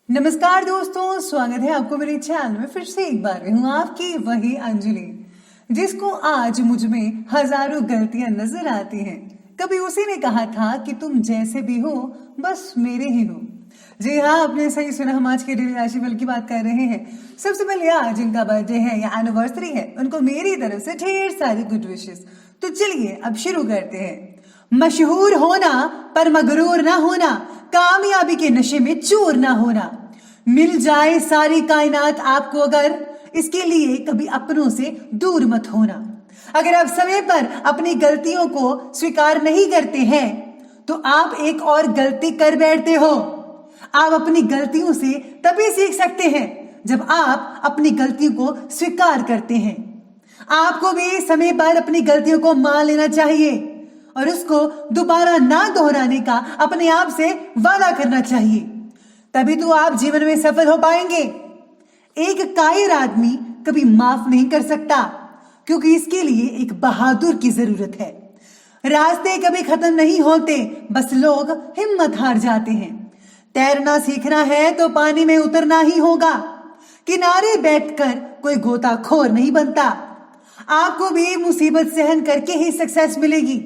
नमस्कार दोस्तों, स्वागत है आपको मेरे चैनल में। फिर से एक बार हूँ आपकी वही अंजलि, जिसको आज मुझ में हजारों गलतियां नजर आती हैं। कभी उसी ने कहा था कि तुम जैसे भी हो बस मेरे ही हो। जी हाँ, आपने सही सुना, हम आज के डेली राशिफल की बात कर रहे हैं। सबसे पहले आज जिनका बर्थडे है या एनिवर्सरी है, उनको मेरी तरफ से ढेर सारी गुड विशेस। तो चलिए अब शुरू करते हैं। मशहूर होना पर मगरूर ना होना, कामयाबी के नशे में चूर ना होना। मिल जाए सारी कायनात आपको अगर, इसके लिए कभी अपनों से दूर मत होना। अगर आप समय पर अपनी गलतियों को स्वीकार नहीं करते हैं तो आप एक और गलती कर बैठते हो। आप अपनी गलतियों से तभी सीख सकते हैं जब आप अपनी गलतियों को स्वीकार करते हैं। आपको भी समय पर अपनी गलतियों को मान लेना चाहिए और उसको दोबारा ना दोहराने का अपने आप से वादा करना चाहिए, तभी तो आप जीवन में सफल हो पाएंगे। एक कायर आदमी कभी माफ नहीं कर सकता, क्योंकि इसके लिए एक बहादुर की जरूरत है। रास्ते कभी खत्म नहीं होते, बस लोग हिम्मत हार जाते हैं। तैरना सीखना है तो पानी में उतरना ही होगा। किनारे बैठकर कोई गोताखोर नहीं बनता। आपको भी मुसीबत सहन करके ही सक्सेस मिलेगी।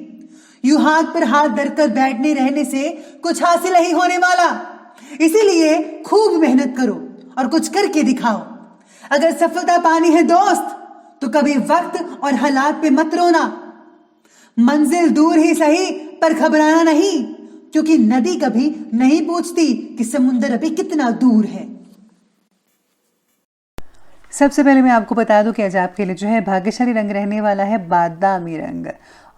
यूं हाथ पर हाथ धरकर बैठने रहने से कुछ हासिल नहीं होने वाला। इसीलिए खूब मेहनत करो और कुछ करके दिखाओ। अगर सफलता पानी है दोस्त, तो कभी वक्त और हालात पे मत रोना। मंजिल दूर ही सही पर घबराना नहीं, क्योंकि नदी कभी नहीं पूछती कि समुंदर अभी कितना दूर है। सबसे पहले मैं आपको बता दूं कि आज आपके लिए जो है भाग्यशाली रंग रहने वाला है बादामी रंग,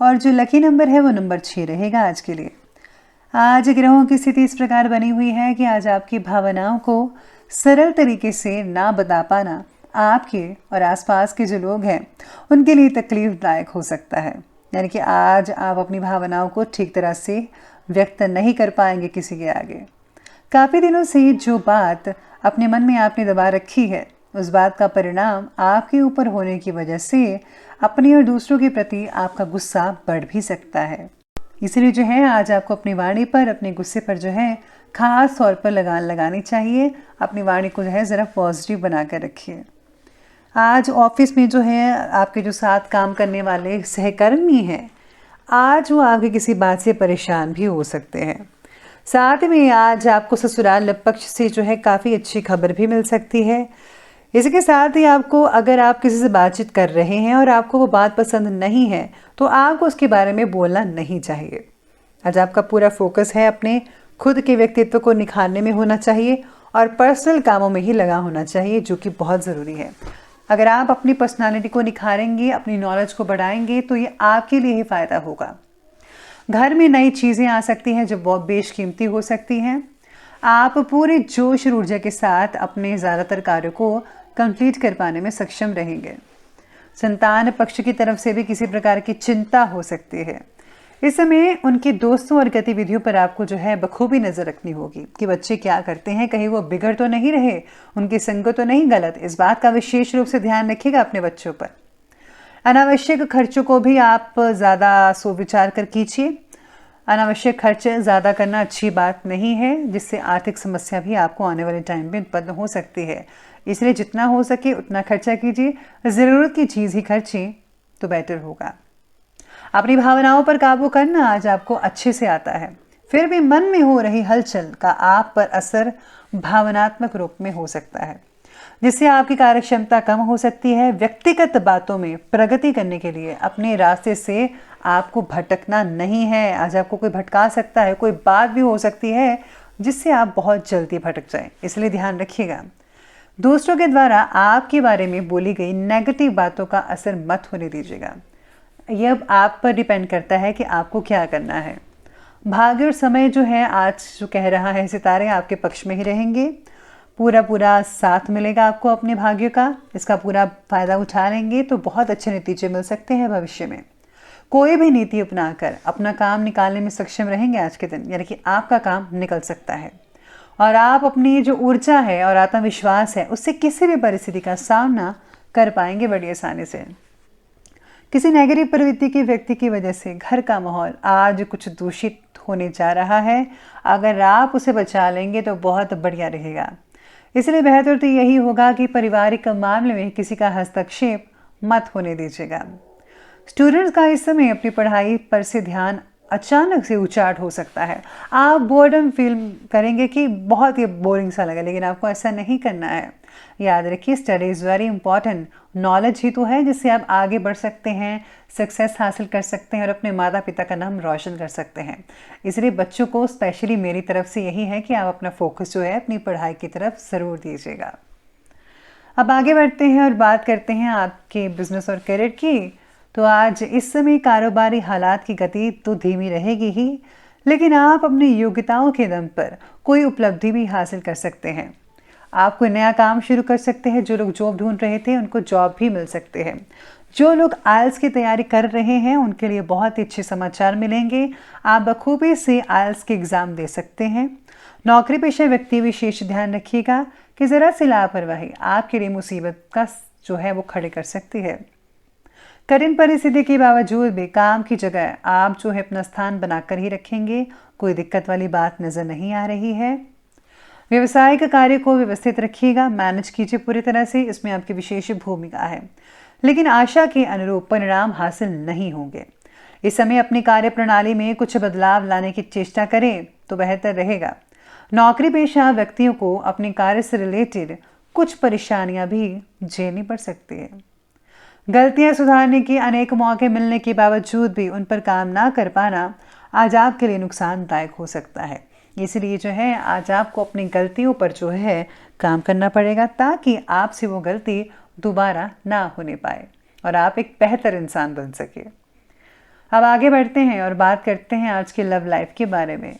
और जो लकी नंबर है वो नंबर 6 रहेगा आज के लिए। आज ग्रहों की स्थिति इस प्रकार बनी हुई है कि आज आपकी भावनाओं को सरल तरीके से ना बता पाना आपके और आसपास के जो लोग हैं उनके लिए तकलीफदायक हो सकता है। यानी कि आज आप अपनी भावनाओं को ठीक तरह से व्यक्त नहीं कर पाएंगे किसी के आगे। काफ़ी दिनों से जो बात अपने मन में आपने दबा रखी है, उस बात का परिणाम आपके ऊपर होने की वजह से अपने और दूसरों के प्रति आपका गुस्सा बढ़ भी सकता है। इसलिए जो है आज आपको अपनी वाणी पर, अपने गुस्से पर जो है खास तौर पर लगान लगानी चाहिए। अपनी वाणी को जो है ज़रा पॉजिटिव बना कर रखिए। आज ऑफिस में जो है आपके जो साथ काम करने वाले सहकर्मी हैं, आज वो आपके किसी बात से परेशान भी हो सकते हैं। साथ में आज आपको ससुराल पक्ष से जो है काफ़ी अच्छी खबर भी मिल सकती है। इसके साथ ही आपको, अगर आप किसी से बातचीत कर रहे हैं और आपको वो बात पसंद नहीं है, तो आपको उसके बारे में बोलना नहीं चाहिए। आज आपका पूरा फोकस है अपने खुद के व्यक्तित्व को निखारने में होना चाहिए और पर्सनल कामों में ही लगा होना चाहिए, जो कि बहुत ज़रूरी है। अगर आप अपनी पर्सनालिटी को निखारेंगे, अपनी नॉलेज को बढ़ाएंगे, तो ये आपके लिए ही फ़ायदा होगा। घर में नई चीज़ें आ सकती हैं जो बहुत बेशकीमती हो सकती हैं। आप पूरे जोश और ऊर्जा के साथ अपने ज़्यादातर कार्यों को कंप्लीट कर पाने में सक्षम रहेंगे। संतान पक्ष की तरफ से भी किसी प्रकार की चिंता हो सकती है। इस समय उनके दोस्तों और गतिविधियों पर आपको जो है बखूबी नज़र रखनी होगी कि बच्चे क्या करते हैं, कहीं वो बिगड़ तो नहीं रहे, उनकी संगत तो नहीं गलत। इस बात का विशेष रूप से ध्यान रखिएगा अपने बच्चों पर। अनावश्यक खर्चों को भी आप ज़्यादा सोच-विचार कर कीजिए। अनावश्यक खर्च ज़्यादा करना अच्छी बात नहीं है, जिससे आर्थिक समस्या भी आपको आने वाले टाइम में उत्पन्न हो सकती है। इसलिए जितना हो सके उतना खर्चा कीजिए, ज़रूरत की चीज़ ही खर्चें तो बेटर होगा। अपनी भावनाओं पर काबू करना आज आपको अच्छे से आता है। फिर भी मन में हो रही हलचल का आप पर असर भावनात्मक रूप में हो सकता है, जिससे आपकी कार्यक्षमता कम हो सकती है। व्यक्तिगत बातों में प्रगति करने के लिए अपने रास्ते से आपको भटकना नहीं है। आज आपको कोई भटका सकता है, कोई बात भी हो सकती है जिससे आप बहुत जल्दी भटक जाएं, इसलिए ध्यान रखिएगा। दूसरों के द्वारा आपके बारे में बोली गई नेगेटिव बातों का असर मत होने दीजिएगा। यह अब आप पर डिपेंड करता है कि आपको क्या करना है। भाग्य और समय जो है आज जो कह रहा है, सितारे आपके पक्ष में ही रहेंगे। पूरा साथ मिलेगा आपको अपने भाग्य का। इसका पूरा फायदा उठा लेंगे तो बहुत अच्छे नतीजे मिल सकते हैं भविष्य में। कोई भी नीति अपनाकर अपना काम निकालने में सक्षम रहेंगे आज के दिन, यानी कि आपका काम निकल सकता है और आप अपनी जो ऊर्जा है और आत्मविश्वास है उससे किसी भी परिस्थिति का सामना कर पाएंगे बड़ी आसानी से। किसी नेगेटिव प्रवृत्ति के व्यक्ति की वजह से घर का माहौल आज कुछ दूषित होने जा रहा है। अगर आप उसे बचा लेंगे तो बहुत बढ़िया रहेगा। इसलिए बेहतर तो यही होगा कि पारिवारिक मामले में किसी का हस्तक्षेप मत होने दीजिएगा। स्टूडेंट्स का इस समय अपनी पढ़ाई पर से ध्यान अचानक से उचाट हो सकता है। आप बोर्डम फील करेंगे कि बहुत ही बोरिंग सा लगा, लेकिन आपको ऐसा नहीं करना है। याद रखिए, study is very important. Knowledge ही तो है जिससे आप आगे बढ़ सकते हैं, सक्सेस हासिल कर सकते हैं और अपने माता पिता का नाम रोशन कर सकते हैं। इसलिए बच्चों को स्पेशली मेरी तरफ से यही है कि आप अपना फोकस जो है अपनी पढ़ाई की तरफ ज़रूर दीजिएगा। अब आगे बढ़ते हैं और बात करते हैं आपके बिजनेस और करियर की। तो आज इस समय कारोबारी हालात की गति तो धीमी रहेगी ही, लेकिन आप अपनी योग्यताओं के दम पर कोई उपलब्धि भी हासिल कर सकते हैं। आप कोई नया काम शुरू कर सकते हैं। जो लोग जॉब ढूंढ रहे थे उनको जॉब भी मिल सकते हैं। जो लोग आइल्स की तैयारी कर रहे हैं उनके लिए बहुत ही अच्छे समाचार मिलेंगे। आप बखूबी से आइल्स के एग्ज़ाम दे सकते हैं। नौकरी पेशा व्यक्ति विशेष ध्यान रखिएगा कि ज़रा सी लापरवाही आपके लिए मुसीबत का जो है वो खड़े कर सकती है। कठिन परिस्थिति के बावजूद भी काम की जगह आप जो है अपना स्थान बनाकर ही रखेंगे। कोई दिक्कत वाली बात नज़र नहीं आ रही है। व्यवसायिक कार्य को व्यवस्थित रखिएगा, मैनेज कीजिए पूरी तरह से। इसमें आपकी विशेष भूमिका है, लेकिन आशा के अनुरूप परिणाम हासिल नहीं होंगे। इस समय अपनी कार्य प्रणाली में कुछ बदलाव लाने की चेष्टा करें तो बेहतर रहेगा। नौकरी पेशा व्यक्तियों को अपने कार्य से रिलेटेड कुछ परेशानियां भी झेलनी पड़ सकती है। गलतियां सुधारने के अनेक मौके मिलने के बावजूद भी उन पर काम ना कर पाना आज आपके लिए नुकसानदायक हो सकता है। इसलिए जो है आज आपको अपनी गलतियों पर जो है काम करना पड़ेगा, ताकि आपसे वो गलती दोबारा ना होने पाए और आप एक बेहतर इंसान बन सके। अब आगे बढ़ते हैं और बात करते हैं आज के लव लाइफ के बारे में।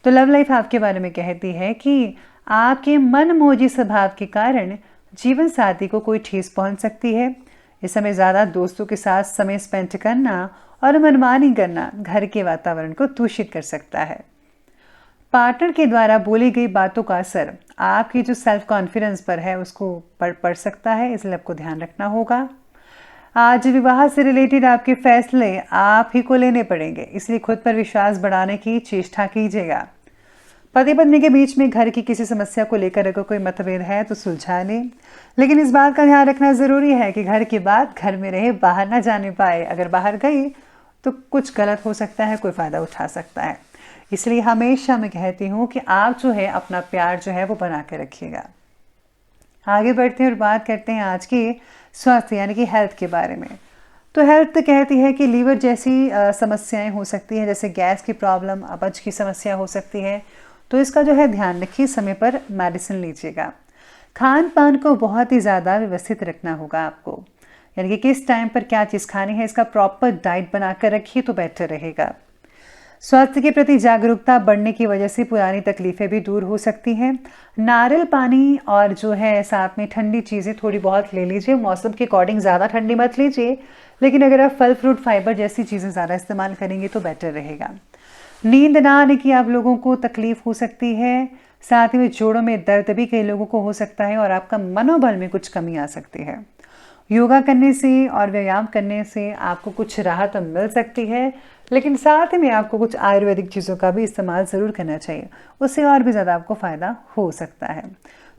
तो लव लाइफ आपके बारे में कहती है कि आपके मनमोजी स्वभाव के कारण जीवन साथी को कोई ठेस पहुंच सकती है। इस समय ज़्यादा दोस्तों के साथ समय स्पेंड करना और मनमानी करना घर के वातावरण को दूषित कर सकता है। पार्टनर के द्वारा बोली गई बातों का असर आपकी जो सेल्फ कॉन्फिडेंस पर है उसको पड़ सकता है, इसलिए आपको ध्यान रखना होगा। आज विवाह से रिलेटेड आपके फैसले आप ही को लेने पड़ेंगे, इसलिए खुद पर विश्वास बढ़ाने की चेष्टा कीजिएगा। पति पत्नी के बीच में घर की किसी समस्या को लेकर अगर कोई मतभेद है तो सुलझा लें, लेकिन इस बात का ध्यान रखना ज़रूरी है कि घर की बात घर में रहे, बाहर ना जाने पाए। अगर बाहर गई तो कुछ गलत हो सकता है, कोई फ़ायदा उठा सकता है। इसलिए हमेशा मैं कहती हूँ कि आप जो है अपना प्यार जो है वो बना के रखिएगा। आगे बढ़ते हैं और बात करते हैं आज की स्वास्थ्य यानी कि हेल्थ के बारे में। तो हेल्थ कहती है कि लीवर जैसी समस्याएं हो सकती हैं, जैसे गैस की प्रॉब्लम, अपच की समस्या हो सकती है। तो इसका जो है ध्यान रखिए, समय पर मेडिसिन लीजिएगा। खान पान को बहुत ही ज़्यादा व्यवस्थित रखना होगा आपको, यानी कि किस टाइम पर क्या चीज़ खानी है इसका प्रॉपर डाइट बना कर रखिए तो बेहतर रहेगा। स्वास्थ्य के प्रति जागरूकता बढ़ने की वजह से पुरानी तकलीफें भी दूर हो सकती हैं। नारियल पानी और जो है साथ में ठंडी चीज़ें थोड़ी बहुत ले लीजिए। मौसम के अकॉर्डिंग ज़्यादा ठंडी मत लीजिए, लेकिन अगर आप फल फ्रूट फाइबर जैसी चीज़ें ज़्यादा इस्तेमाल करेंगे तो बेटर रहेगा। नींद ना आने की आप लोगों को तकलीफ हो सकती है, साथ ही में जोड़ों में दर्द भी कई लोगों को हो सकता है और आपका मनोबल में कुछ कमी आ सकती है। योगा करने से और व्यायाम करने से आपको कुछ राहत मिल सकती है, लेकिन साथ में आपको कुछ आयुर्वेदिक चीज़ों का भी इस्तेमाल ज़रूर करना चाहिए, उससे और भी ज़्यादा आपको फ़ायदा हो सकता है।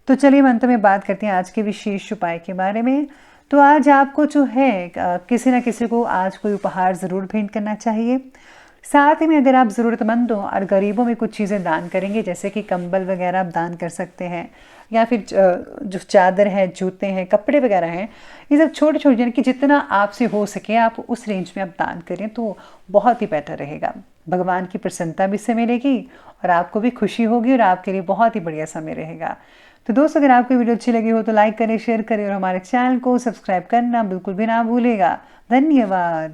तो चलिए हम अंत में बात करते हैं आज के विशेष उपाय के बारे में। तो आज आपको जो है किसी न किसी को आज कोई उपहार ज़रूर भेंट करना चाहिए। साथ ही में अगर आप ज़रूरतमंदों और गरीबों में कुछ चीज़ें दान करेंगे, जैसे कि कंबल वगैरह आप दान कर सकते हैं, या फिर जो चादर है, जूते हैं, कपड़े वगैरह हैं, ये सब छोटे छोटे यानी कि जितना आपसे हो सके आप उस रेंज में आप दान करें तो बहुत ही बेहतर रहेगा। भगवान की प्रसन्नता भी इससे मिलेगी और आपको भी खुशी होगी और आपके लिए बहुत ही बढ़िया समय रहेगा। तो दोस्तों, अगर आपको वीडियो अच्छी लगी हो तो लाइक करें, शेयर करें और हमारे चैनल को सब्सक्राइब करना बिल्कुल भी ना भूलेगा। धन्यवाद।